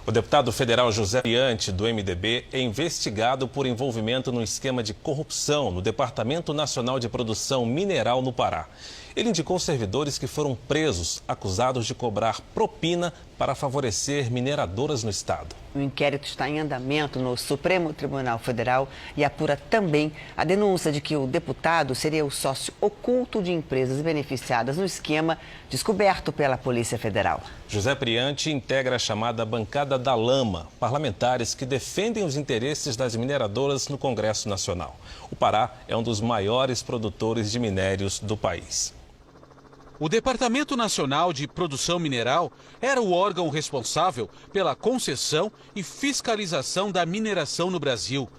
O deputado federal José Priante, do MDB, é investigado por envolvimento no esquema de corrupção no Departamento Nacional de Produção Mineral no Pará. Ele indicou servidores que foram presos, acusados de cobrar propina para favorecer mineradoras no estado. O inquérito está em andamento no Supremo Tribunal Federal e apura também a denúncia de que o deputado seria o sócio oculto de empresas beneficiadas no esquema descoberto pela Polícia Federal. José Priante integra a chamada Bancada da Lama, parlamentares que defendem os interesses das mineradoras no Congresso Nacional. O Pará é um dos maiores produtores de minérios do país. O Departamento Nacional de Produção Mineral era o órgão responsável pela concessão e fiscalização da mineração no Brasil.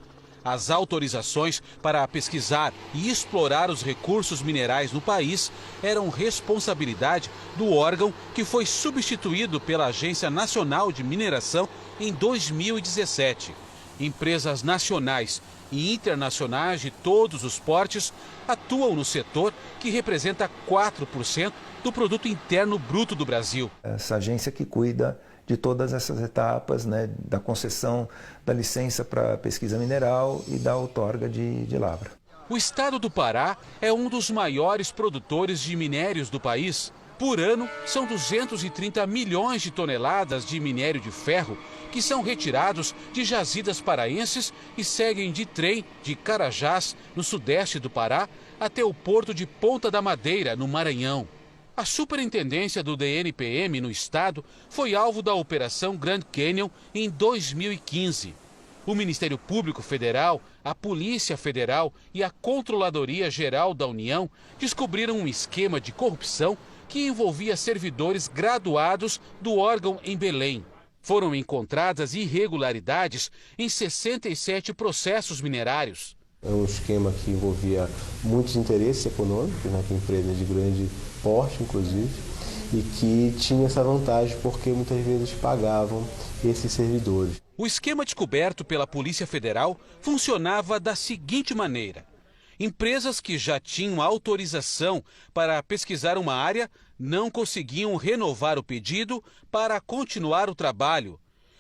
As autorizações para pesquisar e explorar os recursos minerais no país eram responsabilidade do órgão que foi substituído pela Agência Nacional de Mineração em 2017. Empresas nacionais e internacionais de todos os portes atuam no setor que representa 4% do produto interno bruto do Brasil. Essa agência que cuida de todas essas etapas, né, da concessão da licença para pesquisa mineral e da outorga de lavra. O estado do Pará é um dos maiores produtores de minérios do país. Por ano, são 230 milhões de toneladas de minério de ferro que são retirados de jazidas paraenses e seguem de trem de Carajás, no sudeste do Pará, até o porto de Ponta da Madeira, no Maranhão. A superintendência do DNPM no estado foi alvo da Operação Grand Canyon em 2015. O Ministério Público Federal, a Polícia Federal e a Controladoria Geral da União descobriram um esquema de corrupção que envolvia servidores graduados do órgão em Belém. Foram encontradas irregularidades em 67 processos minerários. É um esquema que envolvia muitos interesses econômicos, né, que empresas de grande porte, inclusive, e que tinha essa vantagem porque muitas vezes pagavam esses servidores. O esquema descoberto pela Polícia Federal funcionava da seguinte maneira: empresas que já tinham autorização para pesquisar uma área não conseguiam renovar o pedido para continuar o trabalho.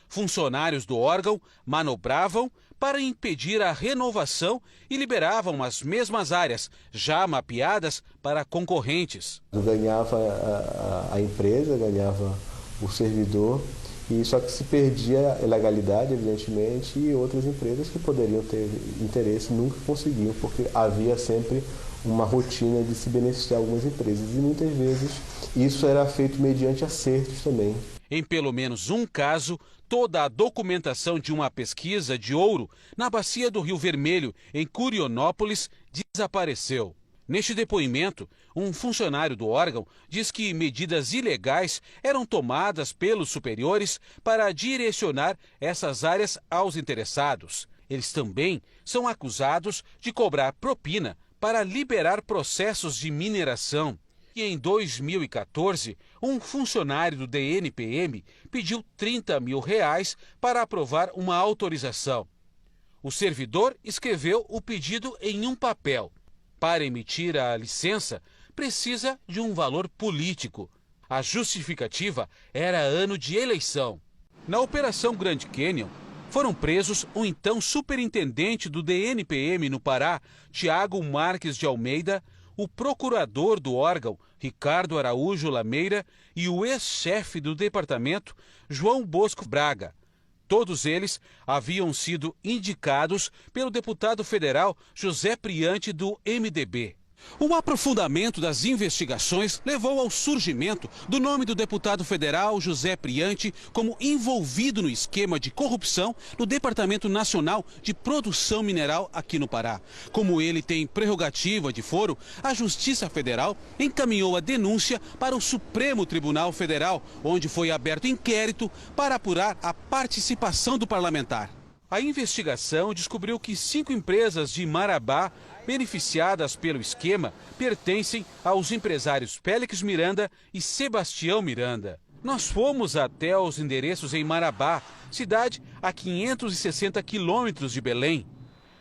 Funcionários do órgão manobravam para impedir a renovação e liberavam as mesmas áreas, já mapeadas para concorrentes. Ganhava a empresa, ganhava o servidor, e só que se perdia a legalidade, evidentemente, e outras empresas que poderiam ter interesse nunca conseguiam, porque havia sempre uma rotina de se beneficiar algumas empresas. E muitas vezes isso era feito mediante acertos também. Em pelo menos um caso, toda a documentação de uma pesquisa de ouro na bacia do Rio Vermelho, em Curionópolis, desapareceu. Neste depoimento, um funcionário do órgão diz que medidas ilegais eram tomadas pelos superiores para direcionar essas áreas aos interessados. Eles também são acusados de cobrar propina para liberar processos de mineração. E em 2014, um funcionário do DNPM pediu R$30 mil para aprovar uma autorização. O servidor escreveu o pedido em um papel. Para emitir a licença, precisa de um valor político. A justificativa era ano de eleição. Na Operação Grand Canyon, foram presos o então superintendente do DNPM no Pará, Tiago Marques de Almeida, o procurador do órgão, Ricardo Araújo Lameira, e o ex-chefe do departamento, João Bosco Braga. Todos eles haviam sido indicados pelo deputado federal José Priante, do MDB. O aprofundamento das investigações levou ao surgimento do nome do deputado federal José Priante como envolvido no esquema de corrupção no Departamento Nacional de Produção Mineral aqui no Pará. Como ele tem prerrogativa de foro, a Justiça Federal encaminhou a denúncia para o Supremo Tribunal Federal, onde foi aberto inquérito para apurar a participação do parlamentar. A investigação descobriu que 5 empresas de Marabá beneficiadas pelo esquema pertencem aos empresários Félix Miranda e Sebastião Miranda. Nós fomos até os endereços em Marabá, cidade a 560 quilômetros de Belém.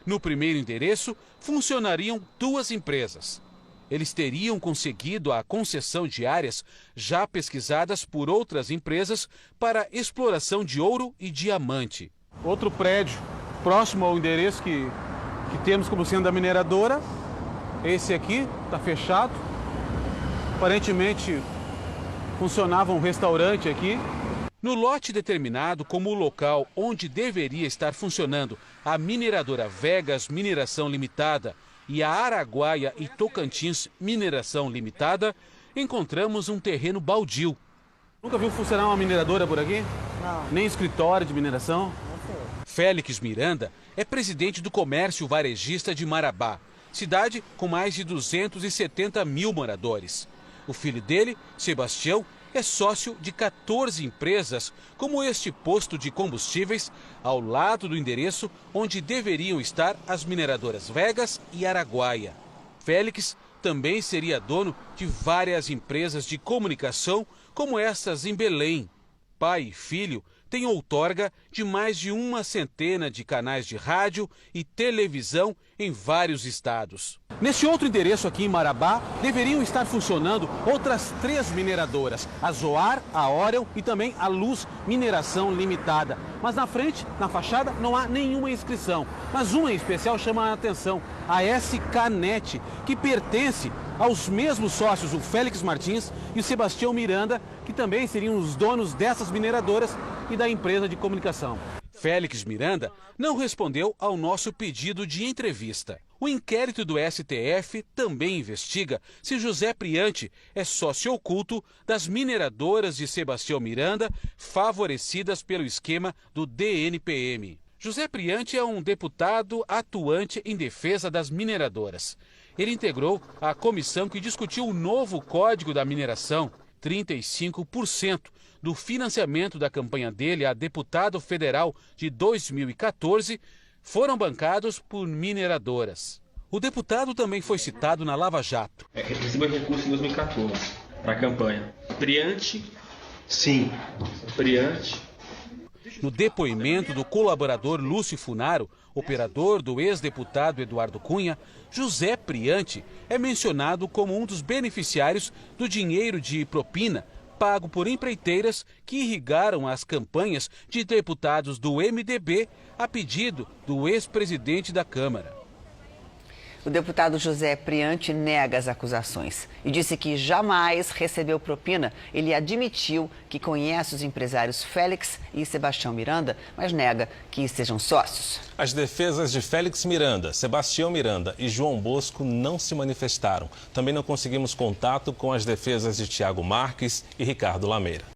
No primeiro endereço, funcionariam 2 empresas. Eles teriam conseguido a concessão de áreas já pesquisadas por outras empresas para exploração de ouro e diamante. Outro prédio próximo ao endereço que temos como sendo da mineradora, esse aqui está fechado. Aparentemente funcionava um restaurante aqui. No lote determinado como o local onde deveria estar funcionando a mineradora Vegas Mineração Limitada e a Araguaia e Tocantins Mineração Limitada, encontramos um terreno baldio. Nunca viu funcionar uma mineradora por aqui? Não. Nem escritório de mineração? Félix Miranda é presidente do Comércio Varejista de Marabá, cidade com mais de 270 mil moradores. O filho dele, Sebastião, é sócio de 14 empresas, como este posto de combustíveis, ao lado do endereço onde deveriam estar as mineradoras Vegas e Araguaia. Félix também seria dono de várias empresas de comunicação, como essas em Belém. Pai e filho têm outorga de mais de 100 de canais de rádio e televisão em vários estados. Neste outro endereço aqui em Marabá, deveriam estar funcionando outras 3 mineradoras, a Zoar, a Orel e também a Luz Mineração Limitada. Mas na frente, na fachada, não há nenhuma inscrição. Mas uma em especial chama a atenção, a SKNet, que pertence aos mesmos sócios, o Félix Martins e o Sebastião Miranda, que também seriam os donos dessas mineradoras e da empresa de comunicação. Félix Miranda não respondeu ao nosso pedido de entrevista. O inquérito do STF também investiga se José Priante é sócio oculto das mineradoras de Sebastião Miranda, favorecidas pelo esquema do DNPM. José Priante é um deputado atuante em defesa das mineradoras. Ele integrou a comissão que discutiu o novo Código da Mineração. 35% do financiamento da campanha dele a deputado federal de 2014 foram bancados por mineradoras. O deputado também foi citado na Lava Jato. Recebeu recurso em 2014 para a campanha. Priante, sim. Priante. No depoimento do colaborador Lúcio Funaro, operador do ex-deputado Eduardo Cunha, José Priante é mencionado como um dos beneficiários do dinheiro de propina pago por empreiteiras que irrigaram as campanhas de deputados do MDB a pedido do ex-presidente da Câmara. O deputado José Priante nega as acusações e disse que jamais recebeu propina. Ele admitiu que conhece os empresários Félix e Sebastião Miranda, mas nega que sejam sócios. As defesas de Félix Miranda, Sebastião Miranda e João Bosco não se manifestaram. Também não conseguimos contato com as defesas de Tiago Marques e Ricardo Lameira.